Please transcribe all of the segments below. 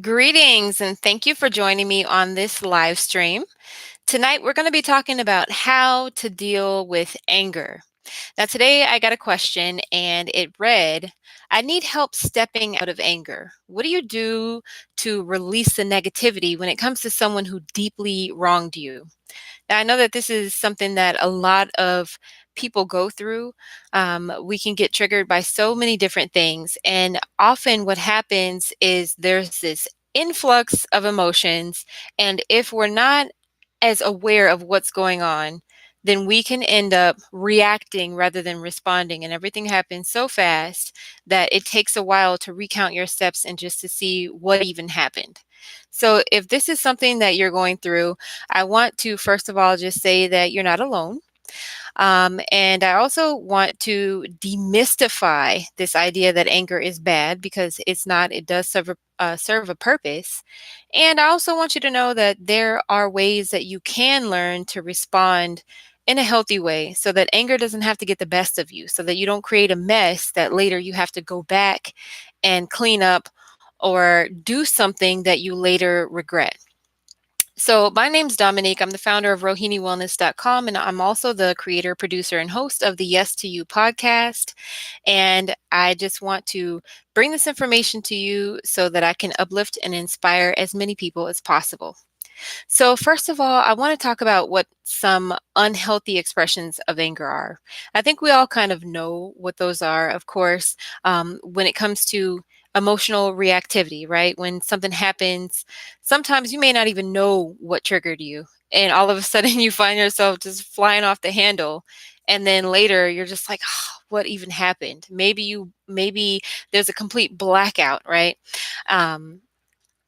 Greetings and thank you for joining me on this live stream. Tonight, we're going to be talking about how to deal with anger. Now, today I got a question and it read, I need help stepping out of anger. What do you do to release the negativity when it comes to someone who deeply wronged you? Now, I know that this is something that a lot of people go through. We can get triggered by so many different things. And often what happens is there's this influx of emotions. And if we're not as aware of what's going on, then we can end up reacting rather than responding. And everything happens so fast that it takes a while to recount your steps and just to see what even happened. So, if this is something that you're going through, I want to first of all just say that you're not alone. And I also want to demystify this idea that anger is bad because it's not, it does serve a purpose. And I also want you to know that there are ways that you can learn to respond in a healthy way so that anger doesn't have to get the best of you, so that you don't create a mess that later you have to go back and clean up or do something that you later regret. So, my name's Dominique. I'm the founder of RohiniWellness.com, and I'm also the creator, producer, and host of the Yes to You podcast. And I just want to bring this information to you so that I can uplift and inspire as many people as possible. So, first of all, I want to talk about what some unhealthy expressions of anger are. I think we all kind of know what those are, of course, when it comes to emotional reactivity, right? When something happens, sometimes you may not even know what triggered you. And all of a sudden, you find yourself just flying off the handle. And then later, you're just like, oh, what even happened? Maybe there's a complete blackout, right? Um,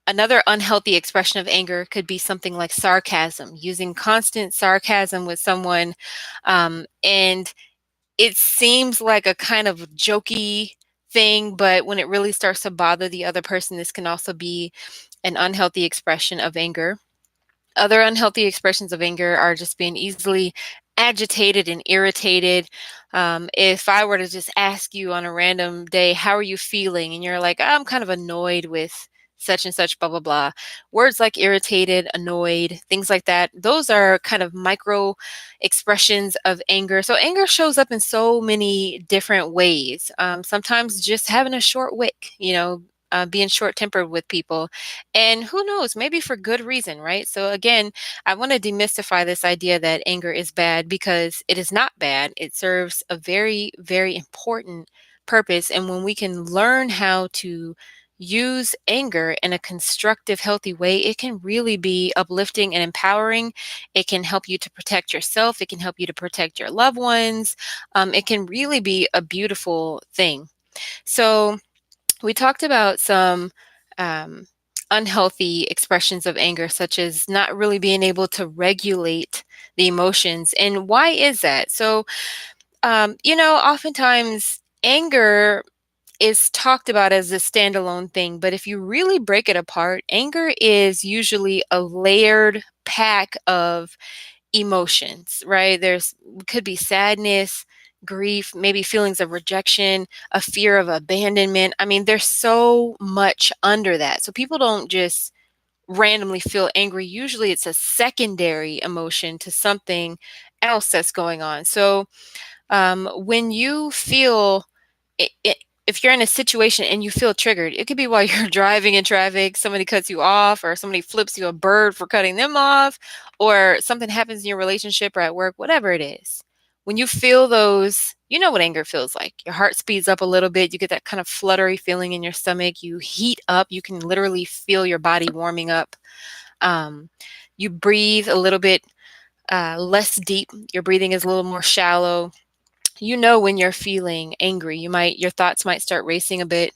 Another unhealthy expression of anger could be something like sarcasm, using constant sarcasm with someone. And it seems like a kind of jokey thing, but when it really starts to bother the other person, this can also be an unhealthy expression of anger. Other unhealthy expressions of anger are just being easily agitated and irritated. If I were to just ask you on a random day, how are you feeling? And you're like, I'm kind of annoyed with such and such, blah, blah, blah. Words like irritated, annoyed, things like that, those are kind of micro expressions of anger. So anger shows up in so many different ways. Sometimes just having a short wick, being short tempered with people. And who knows, maybe for good reason, right? So, again, I want to demystify this idea that anger is bad because it is not bad. It serves a very, very important purpose. And when we can learn how to use anger in a constructive, healthy way, it can really be uplifting and empowering. It can help you to protect yourself, it can help you to protect your loved ones. It can really be a beautiful thing. So, we talked about some um, unhealthy expressions of anger, such as not really being able to regulate the emotions. And why is that? So, oftentimes anger is talked about as a standalone thing, but if you really break it apart, anger is usually a layered pack of emotions, right? There's could be sadness, grief, maybe feelings of rejection, a fear of abandonment. I mean, there's so much under that. So people don't just randomly feel angry. Usually it's a secondary emotion to something else that's going on. So when you feel it, if you're in a situation and you feel triggered, it could be while you're driving in traffic, somebody cuts you off, or somebody flips you a bird for cutting them off, or something happens in your relationship or at work, whatever it is. When you feel those, you know what anger feels like. Your heart speeds up a little bit. You get that kind of fluttery feeling in your stomach. You heat up. You can literally feel your body warming up. Um, you breathe a little bit less deep. Your breathing is a little more shallow. You know when you're feeling angry, your thoughts might start racing a bit.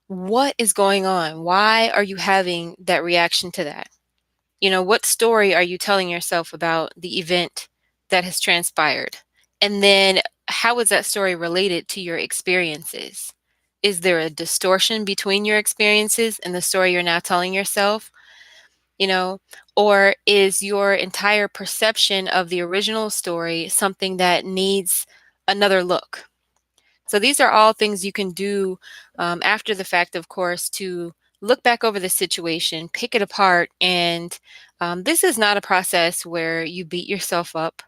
What is going on? Why are you having that reaction to that? What story are you telling yourself about the event that has transpired? And then how is that story related to your experiences? Is there a distortion between your experiences and the story you're now telling yourself? you know, or is your entire perception of the original story something that needs another look? So these are all things you can do after the fact, of course, to look back over the situation, pick it apart, and this is not a process where you beat yourself up.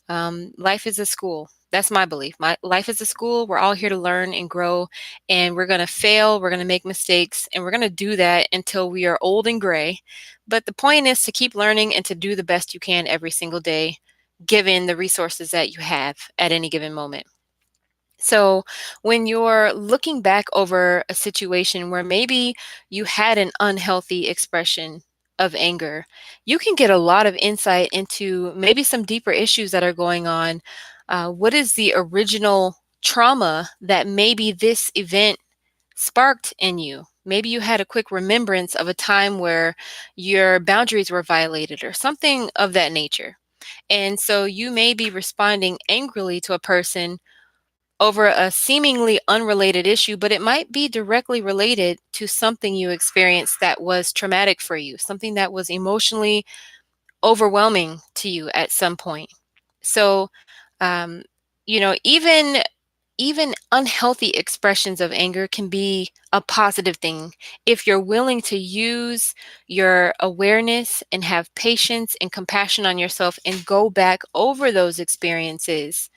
Life is a school. That's my belief. My life is a school. We're all here to learn and grow, and we're going to fail. We're going to make mistakes, and we're going to do that until we are old and gray. But the point is to keep learning and to do the best you can every single day, given the resources that you have at any given moment. So, when you're looking back over a situation where maybe you had an unhealthy expression of anger, you can get a lot of insight into maybe some deeper issues that are going on. What is the original trauma that maybe this event sparked in you? Maybe you had a quick remembrance of a time where your boundaries were violated or something of that nature. And so you may be responding angrily to a person over a seemingly unrelated issue, but it might be directly related to something you experienced that was traumatic for you, something that was emotionally overwhelming to you at some point. So, um, even unhealthy expressions of anger can be a positive thing if you're willing to use your awareness and have patience and compassion on yourself and go back over those experiences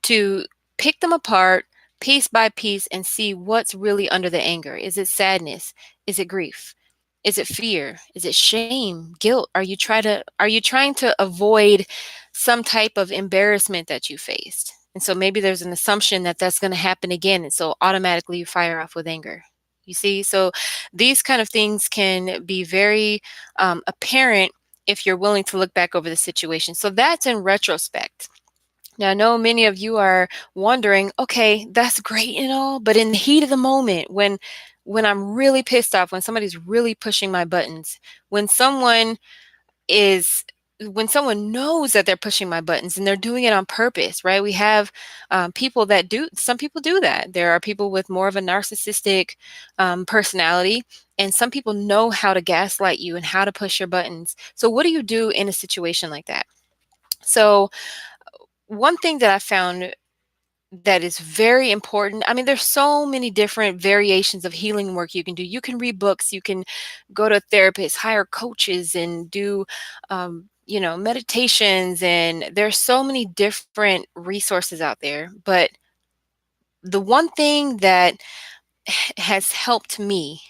to pick them apart piece by piece and see what's really under the anger. Is it sadness? Is it grief? Is it fear? Is it shame, guilt? Are you trying to avoid some type of embarrassment that you faced? And so maybe there's an assumption that that's going to happen again, and so automatically you fire off with anger. You see, so these kind of things can be very apparent if you're willing to look back over the situation. So that's in retrospect. Now, I know many of you are wondering, okay, that's great and all, but in the heat of the moment, when I'm really pissed off, when somebody's really pushing my buttons, when someone is when someone knows that they're pushing my buttons and they're doing it on purpose, right? We have people that do, some people do that. There are people with more of a narcissistic personality, and some people know how to gaslight you and how to push your buttons. So, what do you do in a situation like that? So, one thing that I found that is very important. I mean, there's so many different variations of healing work you can do. You can read books, you can go to therapists, hire coaches, and do, meditations. And there's so many different resources out there. But the one thing that has helped me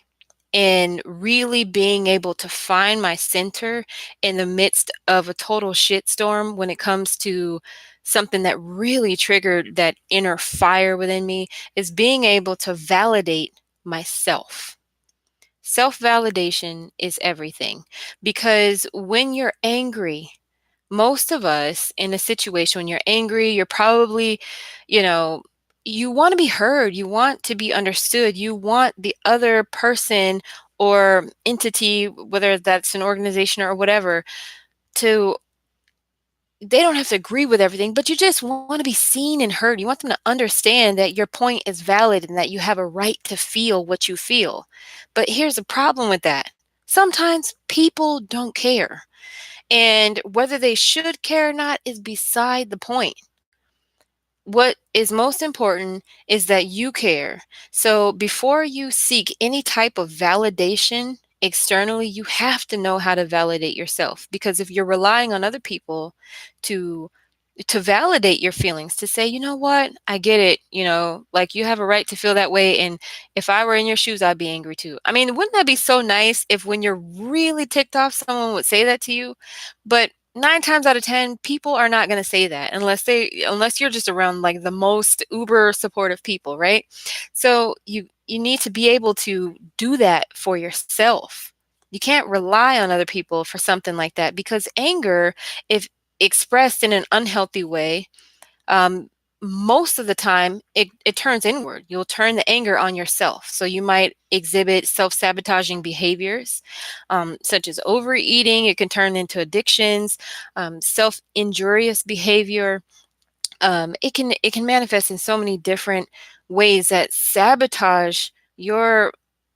in really being able to find my center in the midst of a total shitstorm when it comes to something that really triggered that inner fire within me is being able to validate myself. Self validation is everything because when you're angry, most of us in a situation when you're angry, you're probably, you know, you want to be heard, you want to be understood, you want the other person or entity, whether that's an organization or whatever, to they don't have to agree with everything, but you just want to be seen and heard. You want them to understand that your point is valid and that you have a right to feel what you feel. But here's the problem with that. Sometimes people don't care. And whether they should care or not is beside the point. What is most important is that you care. So before you seek any type of validation externally, you have to know how to validate yourself. Because if you're relying on other people to validate your feelings, to say, you know what, I get it, like you have a right to feel that way. And if I were in your shoes, I'd be angry too. I mean, wouldn't that be so nice if when you're really ticked off, someone would say that to you? But 9 times out of 10, people are not going to say that unless you're just around like the most uber supportive people, right? So you need to be able to do that for yourself. You can't rely on other people for something like that because anger, if expressed in an unhealthy way, um, most of the time it turns inward. You'll turn the anger on yourself. So you might exhibit self-sabotaging behaviors, such as overeating. It can turn into addictions, self-injurious behavior. It can manifest in so many different ways that sabotage your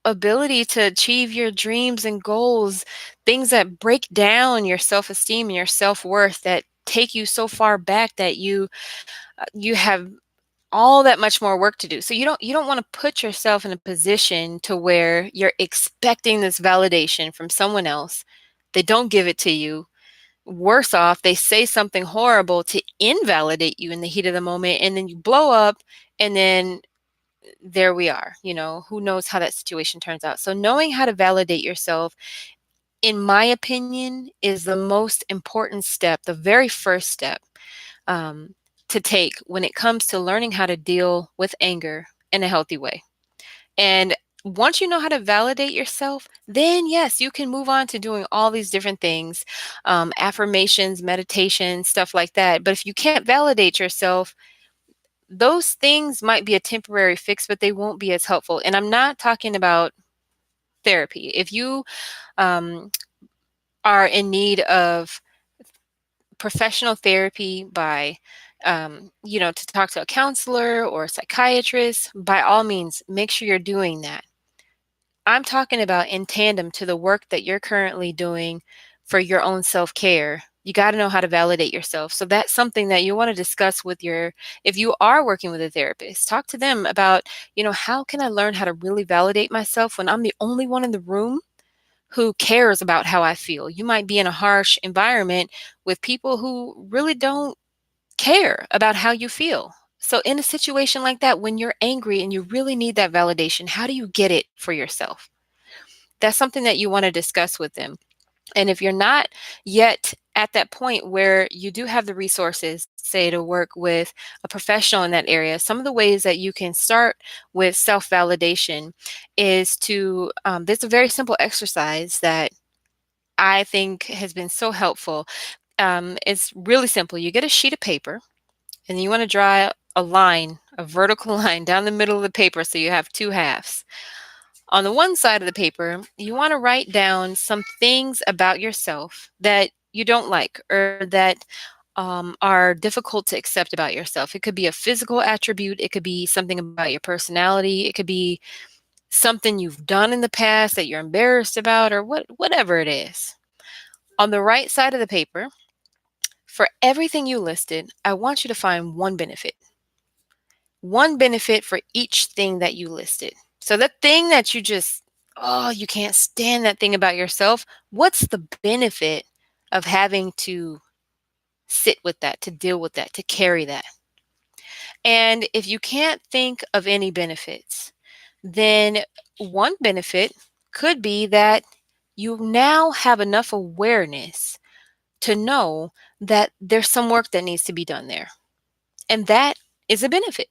ability to achieve your dreams and goals, things that break down your self-esteem and your self-worth, that take you so far back that you have all that much more work to do. So you don't want to put yourself in a position to where you're expecting this validation from someone else. They don't give it to you. Worse off, they say something horrible to invalidate you in the heat of the moment, and then you blow up, and then there we are. Who knows how that situation turns out. So knowing how to validate yourself, in my opinion, is the most important step, the very first step, um, to take when it comes to learning how to deal with anger in a healthy way. And once you know how to validate yourself, then yes, you can move on to doing all these different things, affirmations, meditation, stuff like that. But if you can't validate yourself, those things might be a temporary fix, but they won't be as helpful. And I'm not talking about therapy. If you um, are in need of professional therapy by to talk to a counselor or a psychiatrist, by all means make sure you're doing that. I'm talking about in tandem to the work that you're currently doing for your own self-care. You got to know how to validate yourself. So that's something that you want to discuss with if you are working with a therapist, talk to them about, how can I learn how to really validate myself when I'm the only one in the room who cares about how I feel. You might be in a harsh environment with people who really don't care about how you feel. So, in a situation like that, when you're angry and you really need that validation, how do you get it for yourself? That's something that you want to discuss with them. And if you're not yet at that point where you do have the resources, say, to work with a professional in that area, some of the ways that you can start with self validation is there's a very simple exercise that I think has been so helpful. It's really simple. You get a sheet of paper and you want to draw a line, a vertical line down the middle of the paper so you have two halves. On the one side of the paper, you want to write down some things about yourself that you don't like or that are difficult to accept about yourself. It could be a physical attribute, it could be something about your personality, it could be something you've done in the past that you're embarrassed about, or whatever it is. On the right side of the paper, for everything you listed, I want you to find one benefit. One benefit for each thing that you listed. So that thing that you can't stand that thing about yourself, what's the benefit of having to sit with that, to deal with that, to carry that? And if you can't think of any benefits, then one benefit could be that you now have enough awareness to know that there's some work that needs to be done there. And that is a benefit.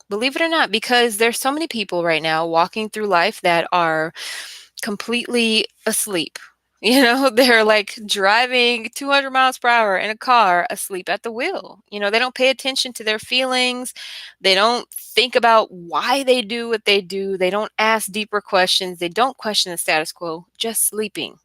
Believe it or not, because there's so many people right now walking through life that are completely asleep. They're like driving 200 miles per hour in a car asleep at the wheel. They don't pay attention to their feelings. They don't think about why they do what they do. They don't ask deeper questions. They don't question the status quo, just sleeping.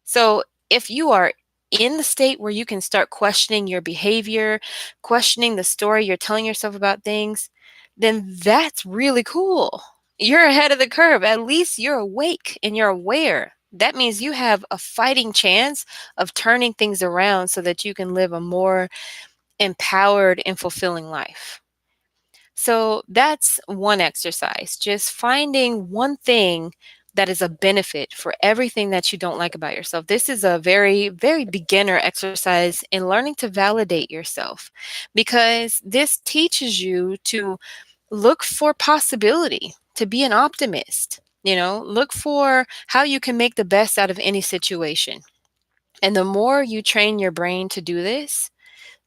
So if you are in the state where you can start questioning your behavior, questioning the story you're telling yourself about things, then that's really cool. You're ahead of the curve. At least you're awake and you're aware. That means you have a fighting chance of turning things around so that you can live a more empowered and fulfilling life. So that's one exercise, just finding one thing that is a benefit for everything that you don't like about yourself. This is a very, very beginner exercise in learning to validate yourself because this teaches you to look for possibility, to be an optimist. Look for how you can make the best out of any situation. And the more you train your brain to do this,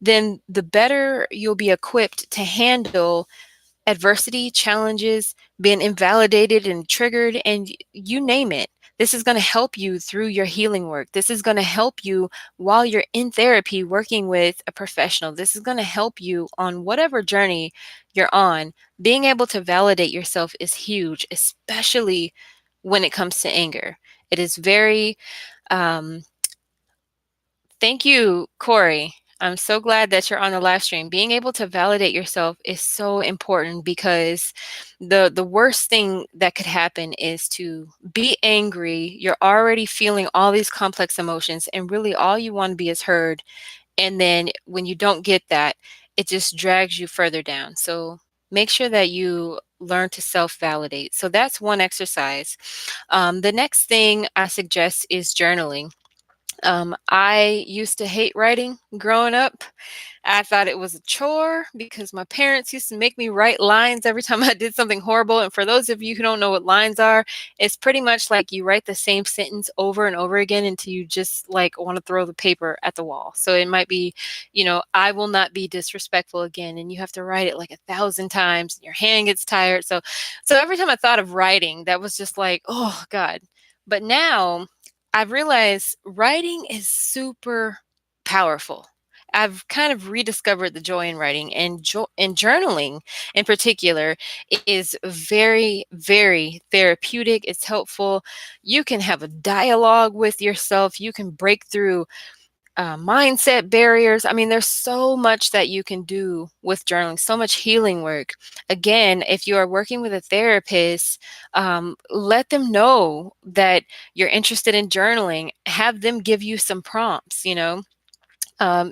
then the better you'll be equipped to handle adversity, challenges, being invalidated and triggered, and you name it. This is going to help you through your healing work. This is going to help you while you're in therapy working with a professional. This is going to help you on whatever journey you're on. Being able to validate yourself is huge, especially when it comes to anger. It is very um, Thank you, Corey. I'm so glad that you're on the live stream. Being able to validate yourself is so important because the worst thing that could happen is to be angry. You're already feeling all these complex emotions, and really all you want to be is heard. And then when you don't get that, it just drags you further down. So make sure that you learn to self validate. So that's one exercise. The next thing I suggest is journaling. I used to hate writing growing up. I thought it was a chore because my parents used to make me write lines every time I did something horrible. And for those of you who don't know what lines are, it's pretty much like you write the same sentence over and over again until you just like want to throw the paper at the wall. So it might be, I will not be disrespectful again. And you have to write it like 1,000 times and your hand gets tired. So every time I thought of writing, that was just like, oh God. But now I've realized writing is super powerful. I've kind of rediscovered the joy in writing, and journaling in particular is very, very therapeutic. It's helpful. You can have a dialogue with yourself. You can break through mindset barriers. I mean, there's so much that you can do with journaling, so much healing work. Again, if you are working with a therapist, let them know that you're interested in journaling. Have them give you some prompts.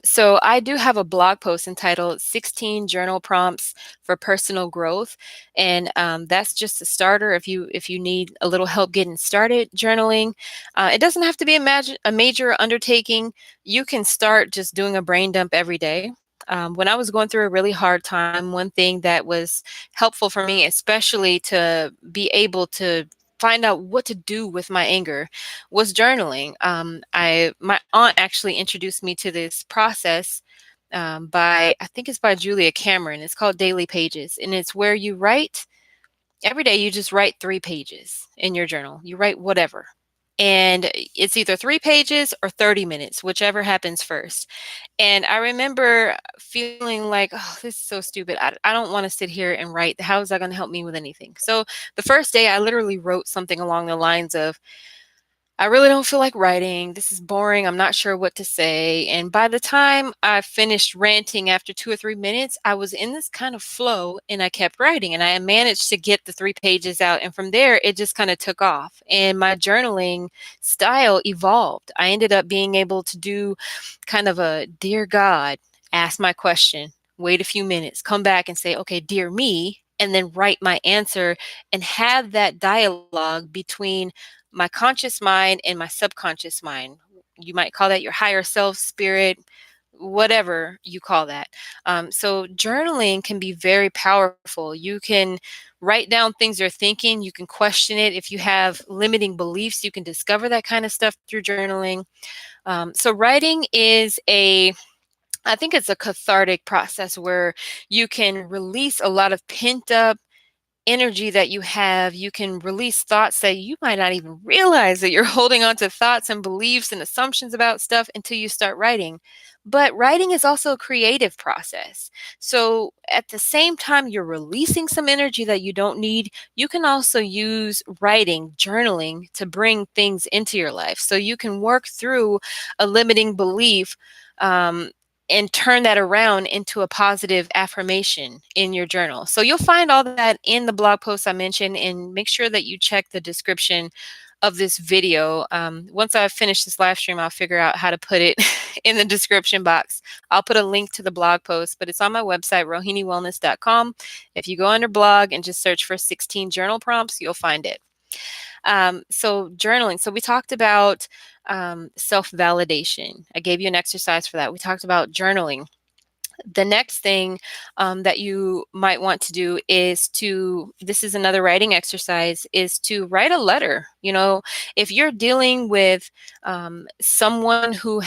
So I do have a blog post entitled 16 Journal Prompts for Personal Growth. And that's just a starter if you need a little help getting started journaling. It doesn't have to be a major undertaking. You can start just doing a brain dump every day. When I was going through a really hard time, one thing that was helpful for me, especially to be able to find out what to do with my anger, was journaling. My aunt actually introduced me to this process by I think it's by Julia Cameron. It's called Daily Pages, and it's where you write every day. You just write 3 pages in your journal. You write whatever. And it's either 3 pages or 30 minutes, whichever happens first. And I remember feeling like, oh, this is so stupid. I don't want to sit here and write. How is that going to help me with anything? So the first day, I literally wrote something along the lines of, I really don't feel like writing. This is boring. I'm not sure what to say. And by the time I finished ranting after 2 or 3 minutes, I was in this kind of flow and I kept writing and I managed to get the 3 pages out. And from there, it just kind of took off and my journaling style evolved. I ended up being able to do kind of a dear God, ask my question, wait a few minutes, come back and say, okay, dear me, and then write my answer and have that dialogue between my conscious mind and my subconscious mind. You might call that your higher self, spirit, whatever you call that. So journaling can be very powerful. You can write down things you're thinking. You can question it. If you have limiting beliefs, you can discover that kind of stuff through journaling. So writing I think it's a cathartic process where you can release a lot of pent up energy that you have. You can release thoughts that you might not even realize that you're holding on to thoughts and beliefs and assumptions about stuff until you start writing. But writing is also a creative process. So at the same time you're releasing some energy that you don't need, you can also use writing, journaling to bring things into your life. So you can work through a limiting belief. Um, and turn that around into a positive affirmation in your journal. So you'll find all that in the blog post I mentioned, and make sure that you check the description of this video. Once I finish this live stream, I'll figure out how to put it in the description box. I'll put a link to the blog post, but it's on my website, rohiniwellness.com. If you go under blog and just search for 16 journal prompts, you'll find it. So journaling. So we talked about self-validation. I gave you an exercise for that. We talked about journaling. The next thing that you might want to do is this is another writing exercise, is to write a letter. If you're dealing with someone who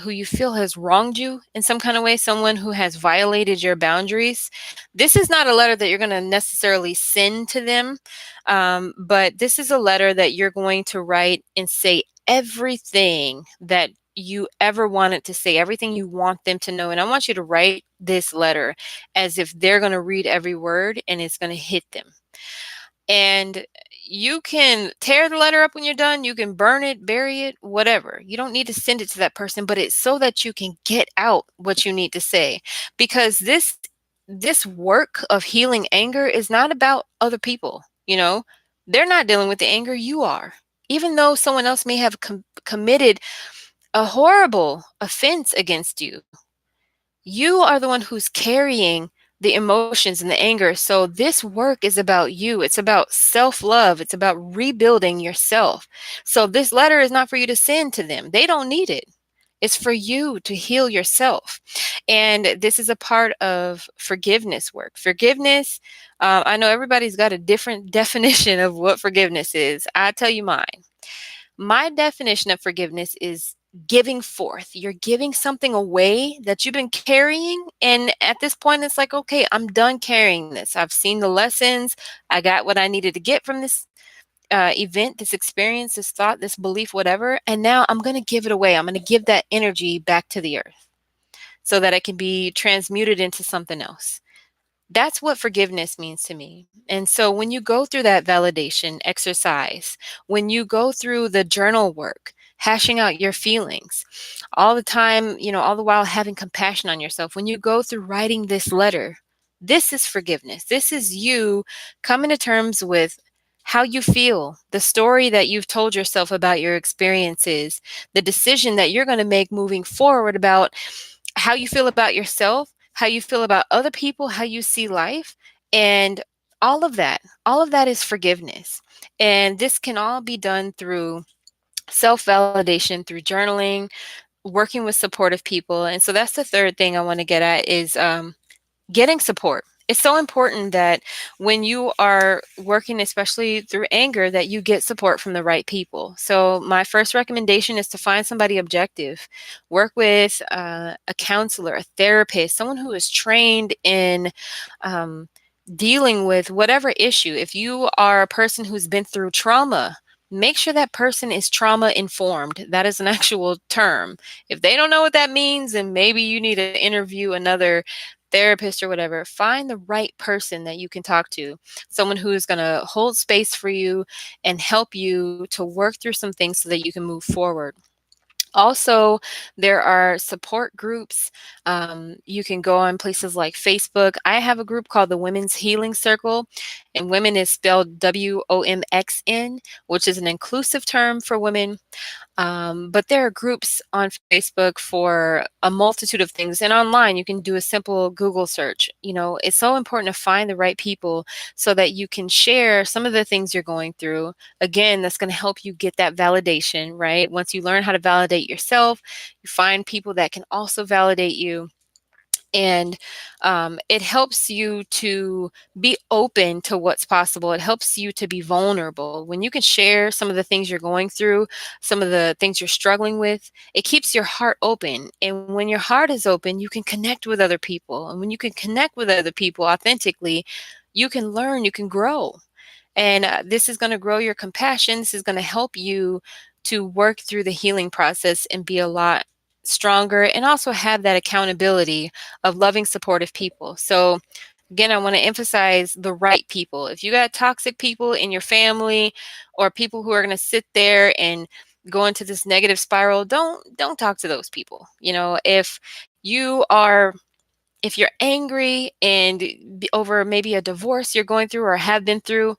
you feel has wronged you in some kind of way, someone who has violated your boundaries, this is not a letter that you're going to necessarily send to them. But this is a letter that you're going to write and say everything that you ever wanted to say, everything you want them to know. And I want you to write this letter as if they're going to read every word and it's going to hit them. And you can tear the letter up when you're done. You can burn it, bury it, whatever. You don't need to send it to that person, but it's so that you can get out what you need to say. Because this work of healing anger is not about other people. They're not dealing with the anger, you are. Even though someone else may have committed a horrible offense against you, you are the one who's carrying the emotions and the anger. So this work is about you. It's about self-love. It's about rebuilding yourself. So this letter is not for you to send to them. They don't need it. It's for you to heal yourself. And this is a part of forgiveness work. Forgiveness, I know everybody's got a different definition of what forgiveness is. I tell you mine. My definition of forgiveness is giving forth. You're giving something away that you've been carrying. And at this point, it's like, okay, I'm done carrying this. I've seen the lessons. I got what I needed to get from this event, this experience, this thought, this belief, whatever. And now I'm going to give it away. I'm going to give that energy back to the earth so that it can be transmuted into something else. That's what forgiveness means to me. And so when you go through that validation exercise, when you go through the journal work, hashing out your feelings, all the time, all the while having compassion on yourself, when you go through writing this letter, this is forgiveness. This is you coming to terms with how you feel, the story that you've told yourself about your experiences, the decision that you're going to make moving forward about how you feel about yourself, how you feel about other people, how you see life, and all of that is forgiveness. And this can all be done through self-validation, through journaling, working with supportive people. And so that's the third thing I want to get at is getting support. It's so important that when you are working, especially through anger, that you get support from the right people. So my first recommendation is to find somebody objective. Work with a counselor, a therapist, someone who is trained in um, dealing with whatever issue. If you are a person who's been through trauma, make sure that person is trauma informed. That is an actual term. If they don't know what that means, then maybe you need to interview another therapist or whatever. Find the right person that you can talk to, someone who is going to hold space for you and help you to work through some things so that you can move forward. Also, there are support groups. You can go on places like Facebook. I have a group called the Women's Healing Circle, and women is spelled WOMXN, which is an inclusive term for women. But there are groups on Facebook for a multitude of things. And online, you can do a simple Google search. It's so important to find the right people so that you can share some of the things you're going through. Again, that's going to help you get that validation, right? Once you learn how to validate yourself, you find people that can also validate you. And it helps you to be open to what's possible. It helps you to be vulnerable. When you can share some of the things you're going through, some of the things you're struggling with, it keeps your heart open. And when your heart is open, you can connect with other people. And when you can connect with other people authentically, you can learn, you can grow. And this is going to grow your compassion. This is going to help you to work through the healing process and be a lot stronger and also have that accountability of loving, supportive people. So, again, I want to emphasize the right people. If you got toxic people in your family or people who are going to sit there and go into this negative spiral, don't talk to those people. You are if you're angry and over maybe a divorce you're going through or have been through,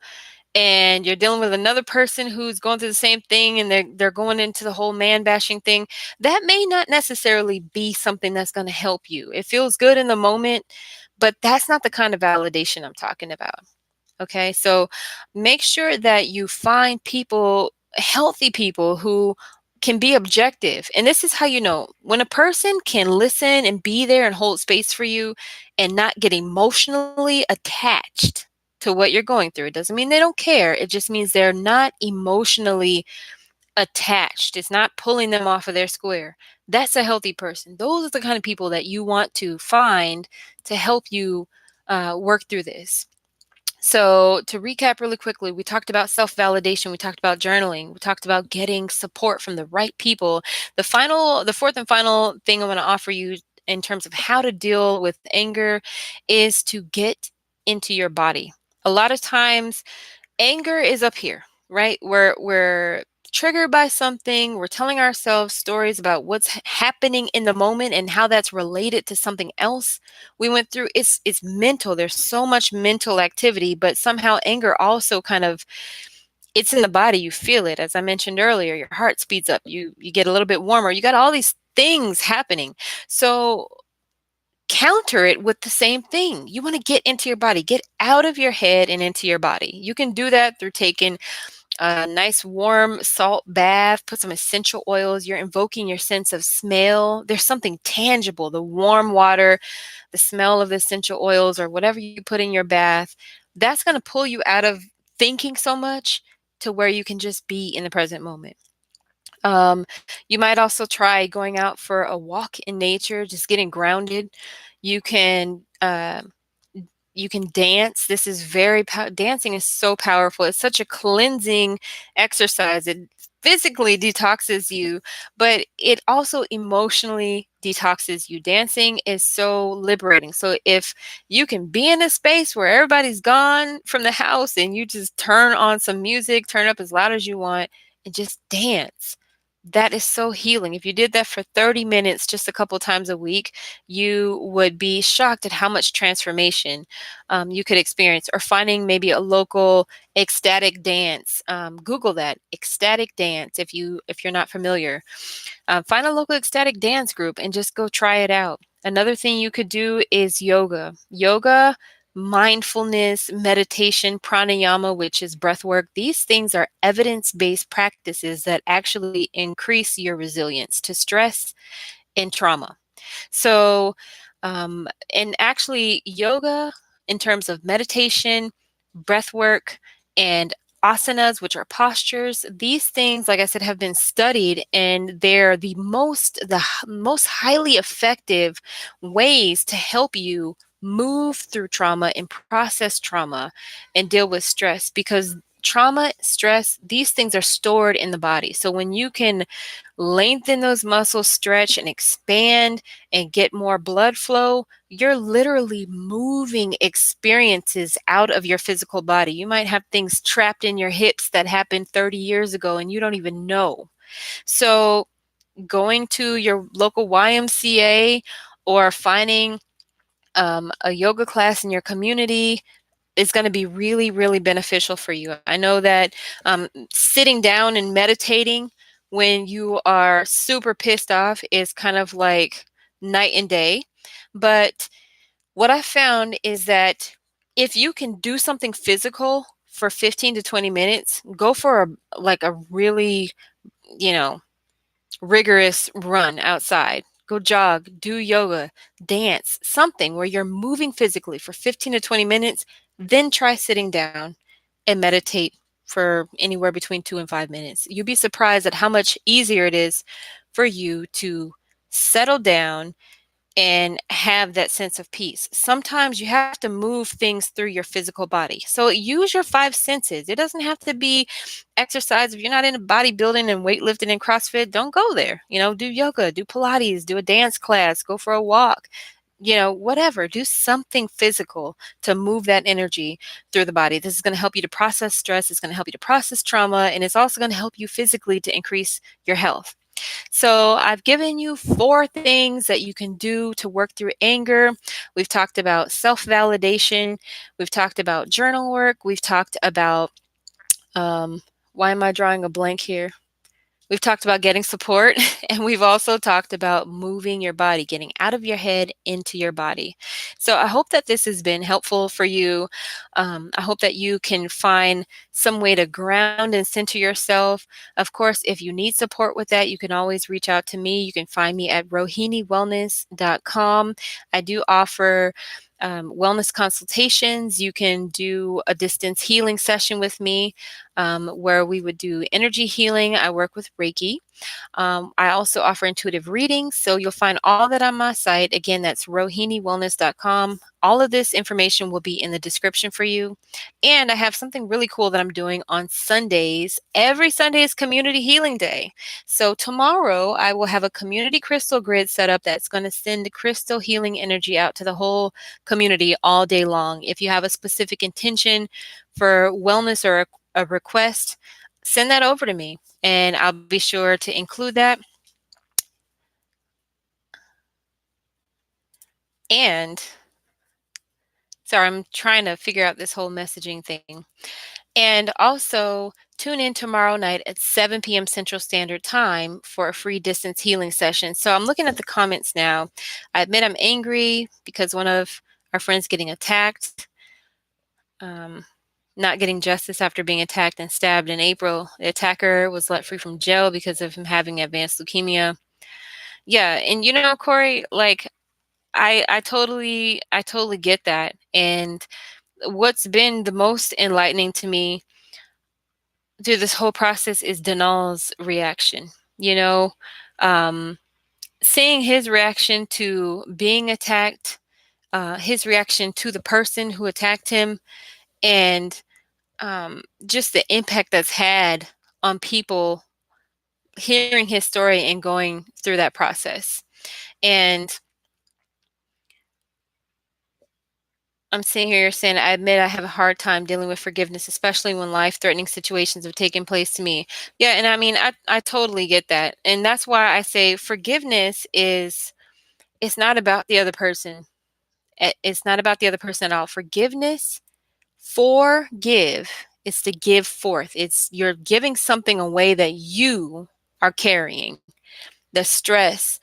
and you're dealing with another person who's going through the same thing and they're going into the whole man bashing thing, that may not necessarily be something that's going to help you. It feels good in the moment, but that's not the kind of validation I'm talking about. Okay, so make sure that you find people, healthy people who can be objective. And this is how you know when a person can listen and be there and hold space for you and not get emotionally attached to what you're going through. It doesn't mean they don't care. It just means they're not emotionally attached. It's not pulling them off of their square. That's a healthy person. Those are the kind of people that you want to find to help you work through this. So, to recap really quickly, we talked about self validation, we talked about journaling, we talked about getting support from the right people. The fourth and final thing I want to offer you in terms of how to deal with anger is to get into your body. A lot of times, anger is up here, right? We're triggered by something. We're telling ourselves stories about what's happening in the moment and how that's related to something else we went through. It's mental. There's so much mental activity, but somehow anger also kind of it's in the body. You feel it. As I mentioned earlier, your heart speeds up. You get a little bit warmer. You got all these things happening. So counter it with the same thing. You want to get into your body, get out of your head and into your body. You can do that through taking a nice warm salt bath, put some essential oils. You're invoking your sense of smell. There's something tangible, the warm water, the smell of the essential oils, or whatever you put in your bath. That's going to pull you out of thinking so much to where you can just be in the present moment. Um, you might also try going out for a walk in nature, just getting grounded. You can you can dance. This is dancing is so powerful. It's such a cleansing exercise. It physically detoxes you, but it also emotionally detoxes you. Dancing is so liberating. So if you can be in a space where everybody's gone from the house and you just turn on some music, turn up as loud as you want, and just dance. That is so healing. If you did that for 30 minutes just a couple times a week, you would be shocked at how much transformation you could experience. Or finding maybe a local ecstatic dance. Google that, ecstatic dance, if you're not familiar. Find a local ecstatic dance group and just go try it out. Another thing you could do is yoga. Yoga, mindfulness, meditation, pranayama, which is breath work. These things are evidence-based practices that actually increase your resilience to stress and trauma. So, and actually, yoga, in terms of meditation, breath work, and asanas, which are postures, these things, like I said, have been studied, and they're the most highly effective ways to help you move through trauma and process trauma and deal with stress, because trauma, stress, these things are stored in the body. So when you can lengthen those muscles, stretch and expand, and get more blood flow, you're literally moving experiences out of your physical body. You might have things trapped in your hips that happened 30 years ago and you don't even know. So, going to your local YMCA or finding a yoga class in your community is going to be really, really beneficial for you. I know that sitting down and meditating when you are super pissed off is kind of like night and day. But what I found is that if you can do something physical for 15 to 20 minutes, go for a really, you know, rigorous run outside. Go jog, do yoga, dance, something where you're moving physically for 15 to 20 minutes, then try sitting down and meditate for anywhere between 2 and 5 minutes. You'd be surprised at how much easier it is for you to settle down and have that sense of peace. Sometimes you have to move things through your physical body. So use your five senses. It doesn't have to be exercise. If you're not into bodybuilding and weightlifting and CrossFit, don't go there. Do yoga, do Pilates, do a dance class, go for a walk. Whatever, do something physical to move that energy through the body. This is going to help you to process stress. It's going to help you to process trauma. And it's also going to help you physically to increase your health. So I've given you 4 things that you can do to work through anger. We've talked about self-validation. We've talked about journal work. We've talked about, why am I drawing a blank here? We've talked about getting support, and we've also talked about moving your body, getting out of your head into your body. So I hope that this has been helpful for you. I hope that you can find some way to ground and center yourself. Of course, if you need support with that, you can always reach out to me. You can find me at rohiniwellness.com. I do offer wellness consultations. You can do a distance healing session with me, where we would do energy healing. I work with Reiki. I also offer intuitive readings, so you'll find all that on my site. Again, that's rohiniwellness.com. All of this information will be in the description for you. And I have something really cool that I'm doing on Sundays. Every Sunday is Community Healing Day. So tomorrow I will have a community crystal grid set up that's going to send crystal healing energy out to the whole community all day long. If you have a specific intention for wellness or a request, send that over to me and I'll be sure to include that. And sorry, I'm trying to figure out this whole messaging thing. And also tune in tomorrow night at 7 p.m. Central Standard Time for a free distance healing session. So I'm looking at the comments now. I admit I'm angry because one of our friends getting attacked, um, not getting justice after being attacked and stabbed in April. The attacker was let free from jail because of him having advanced leukemia. Yeah, and Corey, like I totally get that. And what's been the most enlightening to me through this whole process is Denal's reaction. You know, um, seeing his reaction to being attacked, his reaction to the person who attacked him, and just the impact that's had on people hearing his story and going through that process. And I'm sitting here saying, I admit I have a hard time dealing with forgiveness, especially when life-threatening situations have taken place to me. Yeah, and I mean, I totally get that. And that's why I say forgiveness is, it's not about the other person. It's not about the other person at all. Forgiveness, forgive, is to give forth. It's you're giving something away that you are carrying. The stress,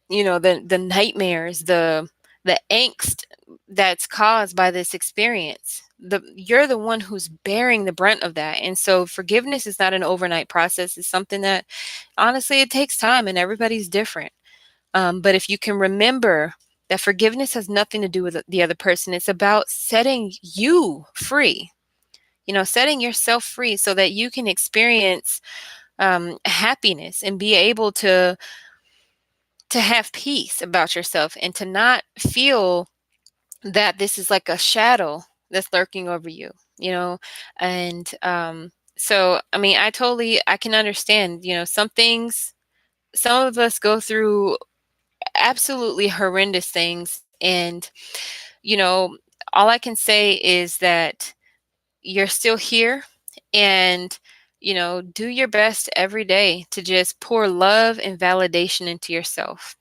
the nightmares, the angst that's caused by this experience. You're the one who's bearing the brunt of that. And so forgiveness is not an overnight process. It's something that honestly it takes time, and everybody's different. But if you can remember that forgiveness has nothing to do with the other person, it's about setting you free. Setting yourself free so that you can experience happiness and be able to have peace about yourself, and to not feel that this is like a shadow that's lurking over you, and so I mean, I can understand, some things, some of us go through absolutely horrendous things, and you know all I can say is that you're still here, and do your best every day to just pour love and validation into yourself.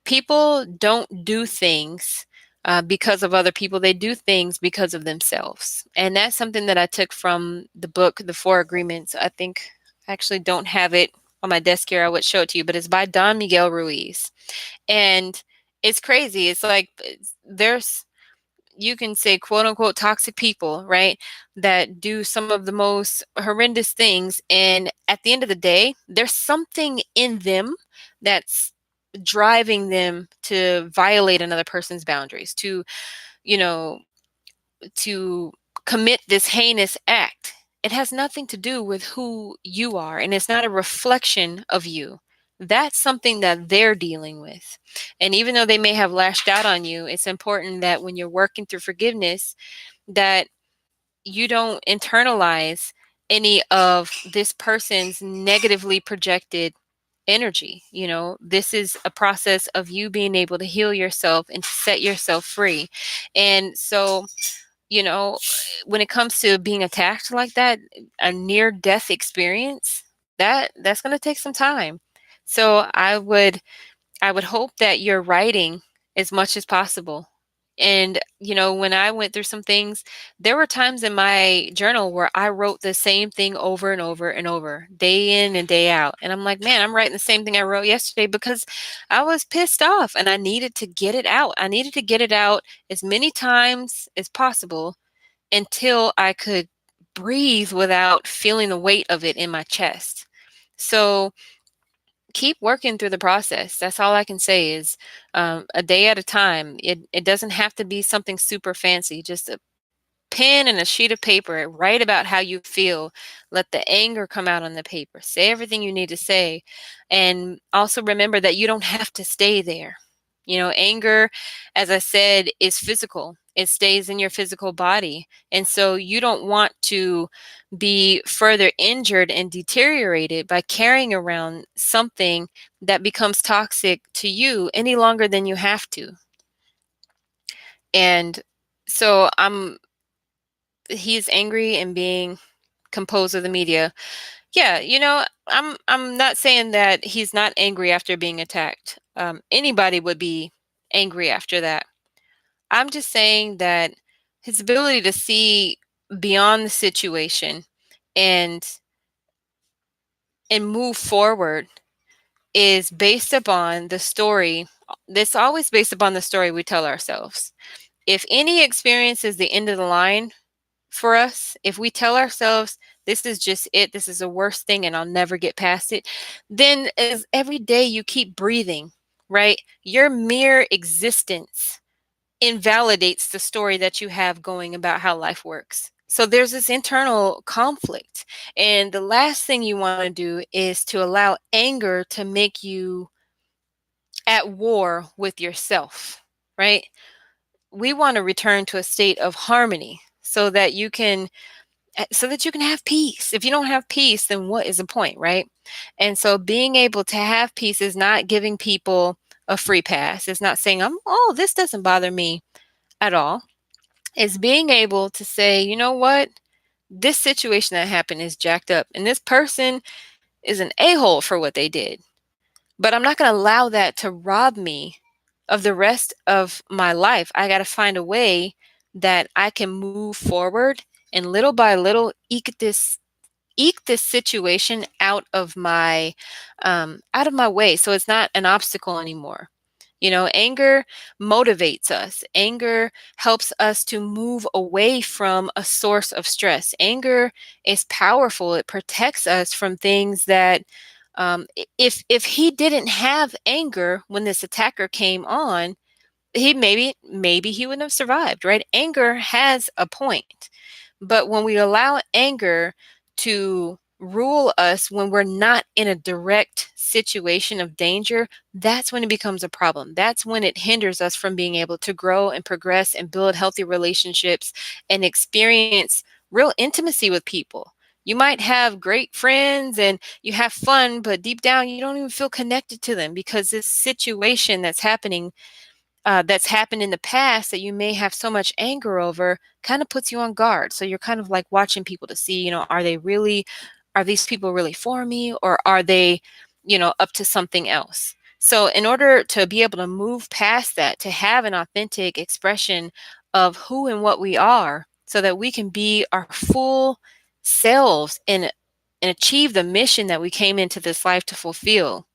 People don't do things because of other people. They do things because of themselves. And that's something that I took from the book, The Four Agreements. I think I actually don't have it on my desk here. I would show it to you, but it's by Don Miguel Ruiz. And it's crazy. It's like there's, you can say, quote unquote, toxic people, right? That do some of the most horrendous things. And at the end of the day, there's something in them that's driving them to violate another person's boundaries, you know, to commit this heinous act. It has nothing to do with who you are, and it's not a reflection of you. That's something that they're dealing with. And even though they may have lashed out on you, it's important that when you're working through forgiveness, that you don't internalize any of this person's negatively projected energy. This is a process of you being able to heal yourself and to set yourself free. And so, you know, when it comes to being attacked like that, a near death experience, that's going to take some time. So I would hope that you're writing as much as possible. And, when I went through some things, there were times in my journal where I wrote the same thing over and over and over, day in and day out. And I'm like, man, I'm writing the same thing I wrote yesterday because I was pissed off and I needed to get it out. I needed to get it out as many times as possible until I could breathe without feeling the weight of it in my chest. So, keep working through the process. That's all I can say is a day at a time. It doesn't have to be something super fancy, just a pen and a sheet of paper. Write about how you feel. Let the anger come out on the paper. Say everything you need to say. And also remember that you don't have to stay there. Anger, as I said, is physical. It stays in your physical body. And so you don't want to be further injured and deteriorated by carrying around something that becomes toxic to you any longer than you have to. And so he's angry and being composed of the media. Yeah, I'm not saying that he's not angry after being attacked. Anybody would be angry after that. I'm just saying that his ability to see beyond the situation and move forward is based upon the story. That's always based upon the story we tell ourselves. If any experience is the end of the line for us, if we tell ourselves this is just it, this is the worst thing and I'll never get past it, then as every day you keep breathing, right? Your mere existence invalidates the story that you have going about how life works. So there's this internal conflict. And the last thing you want to do is to allow anger to make you at war with yourself, right? We want to return to a state of harmony so that you can have peace. If you don't have peace, then what is the point, right? And so being able to have peace is not giving people a free pass. It's not saying, oh, this doesn't bother me at all. It's being able to say, you know what? This situation that happened is jacked up, and this person is an a hole for what they did. But I'm not going to allow that to rob me of the rest of my life. I got to find a way that I can move forward and little by little eke this situation out of my way, so it's not an obstacle anymore. Anger motivates us. Anger helps us to move away from a source of stress. Anger is powerful. It protects us from things that, if he didn't have anger when this attacker came on, he maybe he wouldn't have survived, right? Anger has a point. But when we allow anger to rule us when we're not in a direct situation of danger, that's when it becomes a problem. That's when it hinders us from being able to grow and progress and build healthy relationships and experience real intimacy with people. You might have great friends and you have fun, but deep down you don't even feel connected to them because this situation that's happened in the past that you may have so much anger over kind of puts you on guard. So you're kind of like watching people to see, are these people really for me, or are they, up to something else? So in order to be able to move past that, to have an authentic expression of who and what we are, so that we can be our full selves and achieve the mission that we came into this life to fulfill,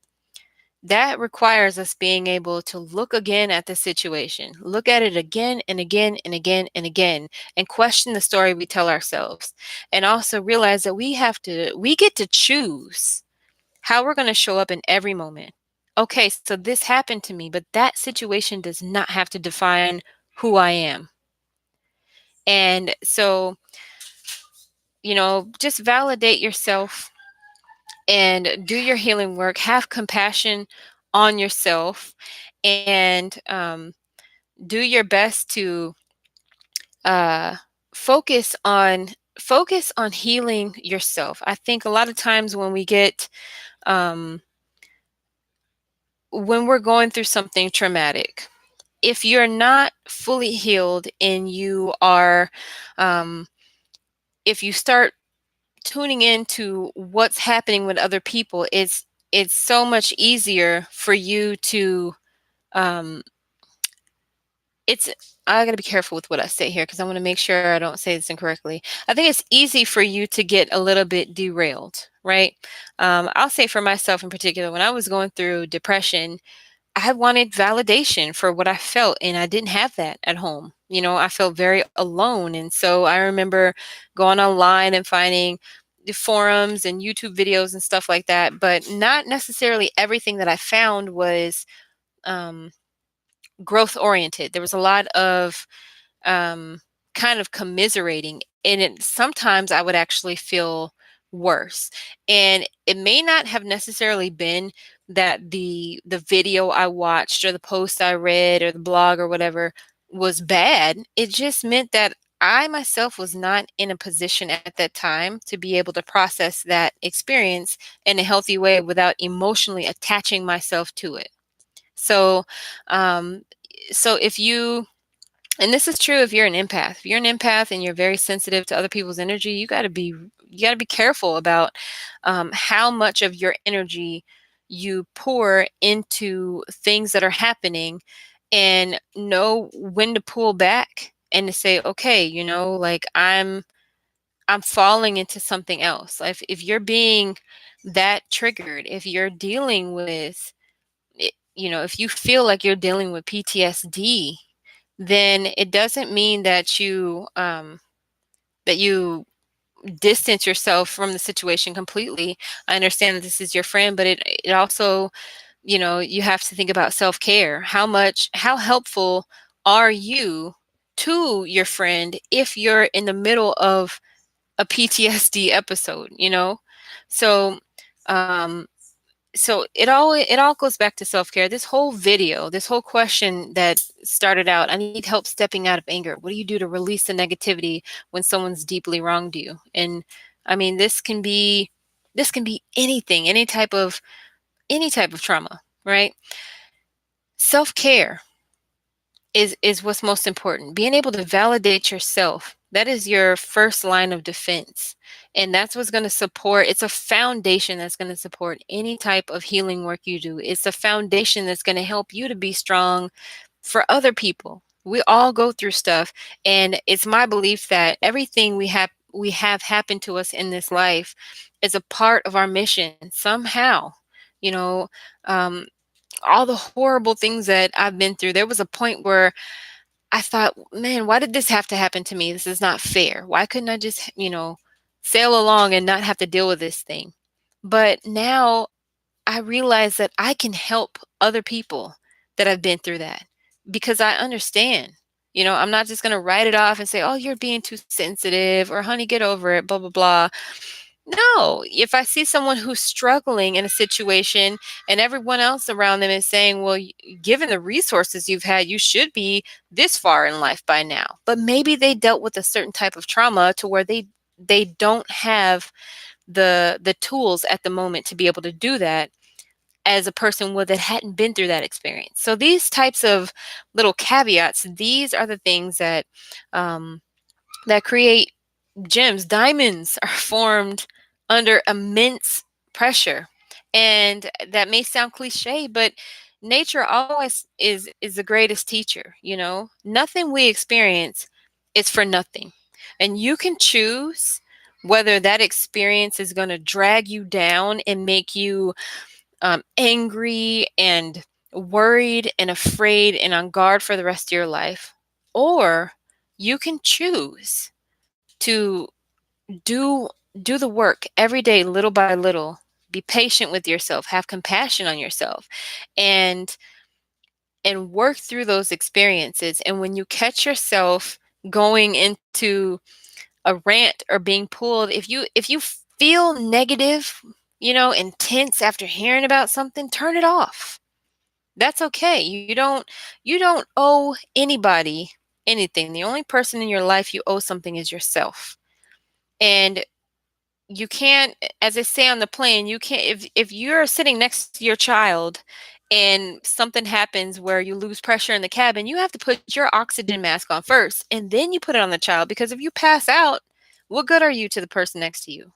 that requires us being able to look again at the situation, look at it again and again and again and again, and question the story we tell ourselves. And also realize that we get to choose how we're going to show up in every moment. Okay, so this happened to me, but that situation does not have to define who I am. And so, just validate yourself and do your healing work, have compassion on yourself, and do your best to uh, focus on healing yourself. I think a lot of times um, when we're going through something traumatic, if you're not fully healed and um, if you start tuning into what's happening with other people, it's so much easier for you to um, it's I got to be careful with what I say here because I want to make sure I don't say this incorrectly. I think it's easy for you to get a little bit derailed, right? I'll say for myself in particular, when I was going through depression, I wanted validation for what I felt, and I didn't have that at home. I felt very alone. And so I remember going online and finding the forums and YouTube videos and stuff like that, but not necessarily everything that I found was um, growth oriented. There was a lot of um, kind of commiserating, and sometimes I would actually feel worse. And it may not have necessarily been that the video I watched or the post I read or the blog or whatever was bad. It just meant that I myself was not in a position at that time to be able to process that experience in a healthy way without emotionally attaching myself to it. So, um, so if you and this is true if you're an empath. If you're an empath and you're very sensitive to other people's energy, you got to be careful about how much of your energy you pour into things that are happening, and know when to pull back and to say, okay, like I'm falling into something else. If you're being that triggered, if you're dealing with, if you feel like you're dealing with PTSD, then it doesn't mean that you distance yourself from the situation completely. I understand that this is your friend, but it also, you have to think about self-care. How helpful are you to your friend if you're in the middle of a PTSD episode, So, um, so it all goes back to self-care. This whole video, this whole question that started out, I need help stepping out of anger. What do you do to release the negativity when someone's deeply wronged you? And I mean, this can be anything, any type of trauma, right? Self-care is what's most important. Being able to validate yourself, that is your first line of defense. And that's what's going to support, it's a foundation that's going to support any type of healing work you do. It's a foundation that's going to help you to be strong for other people. We all go through stuff, and it's my belief that everything we have happen to us in this life is a part of our mission somehow. You know, um, all the horrible things that I've been through. There was a point where I thought, man, why did this have to happen to me? This is not fair. Why couldn't I just, sail along and not have to deal with this thing? But now I realize that I can help other people that have been through that because I understand. I'm not just going to write it off and say, oh, you're being too sensitive, or honey, get over it, blah, blah, blah. No, if I see someone who's struggling in a situation and everyone else around them is saying, well, given the resources you've had, you should be this far in life by now. But maybe they dealt with a certain type of trauma to where they don't have the tools at the moment to be able to do that as a person would that hadn't been through that experience. So these types of little caveats, these are the things that create gems. Diamonds are formed under immense pressure. And that may sound cliche, but nature always is the greatest teacher. Nothing we experience is for nothing. And you can choose whether that experience is going to drag you down and make you angry and worried and afraid and on guard for the rest of your life, or you can choose to do do the work every day, little by little. Be patient with yourself, have compassion on yourself, and work through those experiences. And when you catch yourself going into a rant or being pulled, if you feel negative, intense after hearing about something, turn it off. That's okay. You don't owe anybody anything. The only person in your life you owe something is yourself. And you can't, as I say on the plane, you can't, if you're sitting next to your child and something happens where you lose pressure in the cabin, you have to put your oxygen mask on first and then you put it on the child, because if you pass out, what good are you to the person next to you?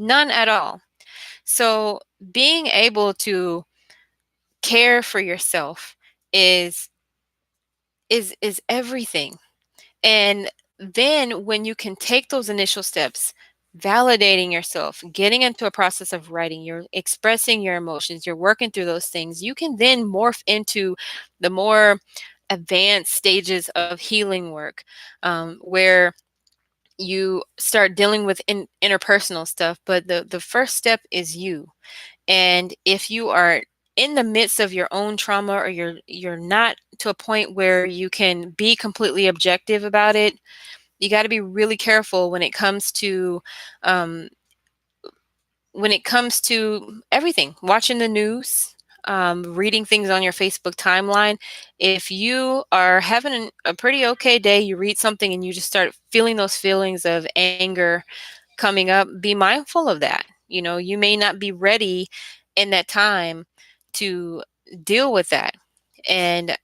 None at all. So being able to care for yourself is is everything. And then when you can take those initial steps, validating yourself, getting into a process of writing, you're expressing your emotions, you're working through those things, you can then morph into the more advanced stages of healing work, where you start dealing with interpersonal stuff. But the first step is you. And if you are in the midst of your own trauma, or you're not to a point where you can be completely objective about it, you got to be really careful um, when it comes to everything. Watching the news, reading things on your Facebook timeline. If you are having a pretty okay day, you read something and you just start feeling those feelings of anger coming up, be mindful of that. You may not be ready in that time to deal with that. And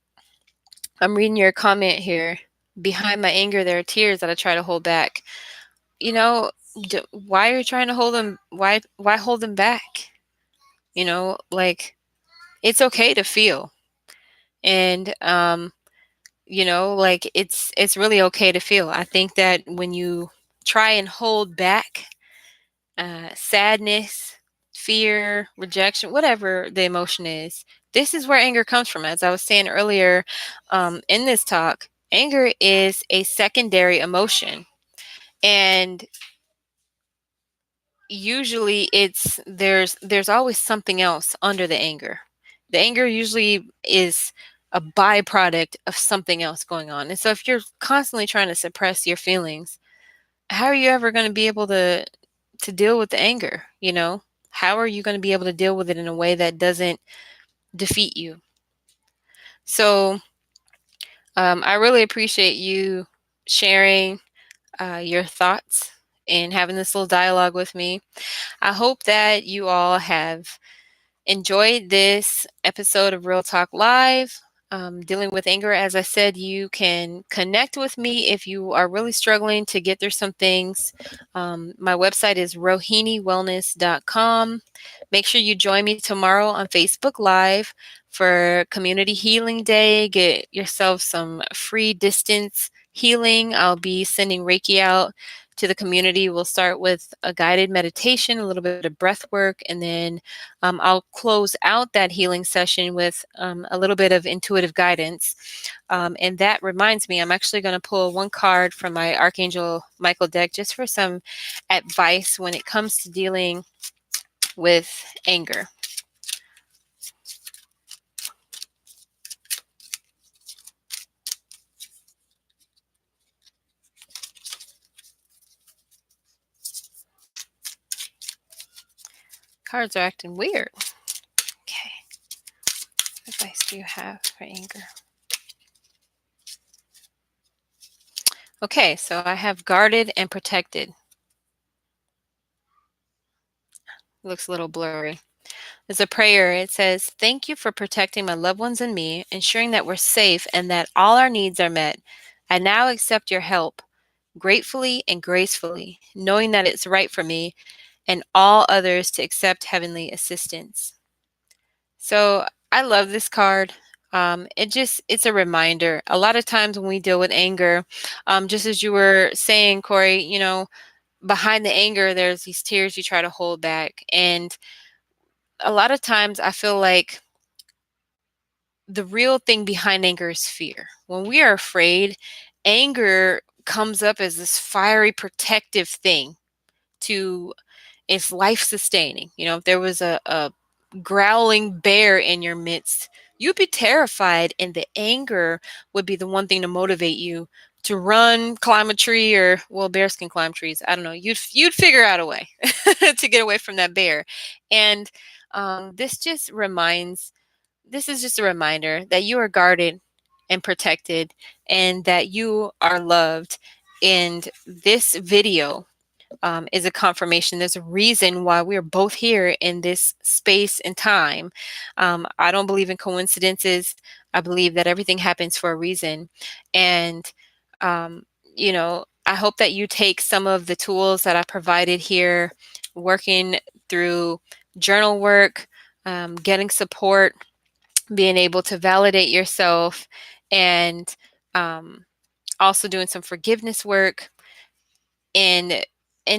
I'm reading your comment here. Behind my anger, there are tears that I try to hold back. You know, why are you trying to hold them? Why hold them back? Like, it's okay to feel. And like, it's really okay to feel. I think that when you try and hold back sadness, fear, rejection, whatever the emotion is. This is where anger comes from. As I was saying earlier in this talk, anger is a secondary emotion. And usually there's always something else under the anger. The anger usually is a byproduct of something else going on. And so if you're constantly trying to suppress your feelings, how are you ever going to be able to deal with the anger, you know? How are you going to be able to deal with it in a way that doesn't defeat you? So, I really appreciate you sharing your thoughts and having this little dialogue with me. I hope that you all have enjoyed this episode of Real Talk Live. Dealing with anger, as I said, you can connect with me if you are really struggling to get through some things. My website is rohiniwellness.com. Make sure you join me tomorrow on Facebook Live for Community Healing Day. Get yourself some free distance healing. I'll be sending Reiki out to the community. We'll start with a guided meditation, a little bit of breath work, and then I'll close out that healing session with a little bit of intuitive guidance. And that reminds me, I'm actually going to pull one card from my Archangel Michael deck just for some advice when it comes to dealing with anger. Cards are acting weird. Okay. What advice do you have for anger? Okay, so I have guarded and protected. It looks a little blurry. There's a prayer. It says, "Thank you for protecting my loved ones and me, ensuring that we're safe and that all our needs are met. I now accept your help, gratefully and gracefully, knowing that it's right for me and all others to accept heavenly assistance." So I love this card. It's a reminder. A lot of times when we deal with anger, just as you were saying, Corey, behind the anger, there's these tears you try to hold back. And a lot of times I feel like the real thing behind anger is fear. When we are afraid, anger comes up as this fiery protective thing to it's life sustaining. If there was a growling bear in your midst, you'd be terrified, and the anger would be the one thing to motivate you to run, climb a tree, or well, bears can climb trees. I don't know. You'd figure out a way to get away from that bear. And this is just a reminder that you are guarded and protected and that you are loved. And this video is a confirmation. There's a reason why we're both here in this space and time. I don't believe in coincidences. I believe that everything happens for a reason. And, um, I hope that you take some of the tools that I provided here, working through journal work, getting support, being able to validate yourself, and um, also doing some forgiveness work, and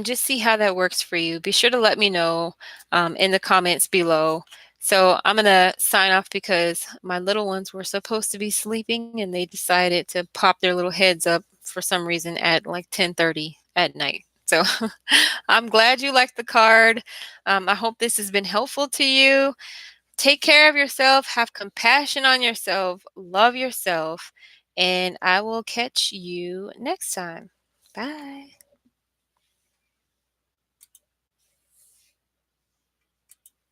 just see how that works for you. Be sure to let me know in the comments below. So I'm gonna sign off because my little ones were supposed to be sleeping and they decided to pop their little heads up for some reason at like 10:30 at night. So I'm glad you liked the card. I hope this has been helpful to you. Take care of yourself, have compassion on yourself, love yourself, and I will catch you next time. Bye.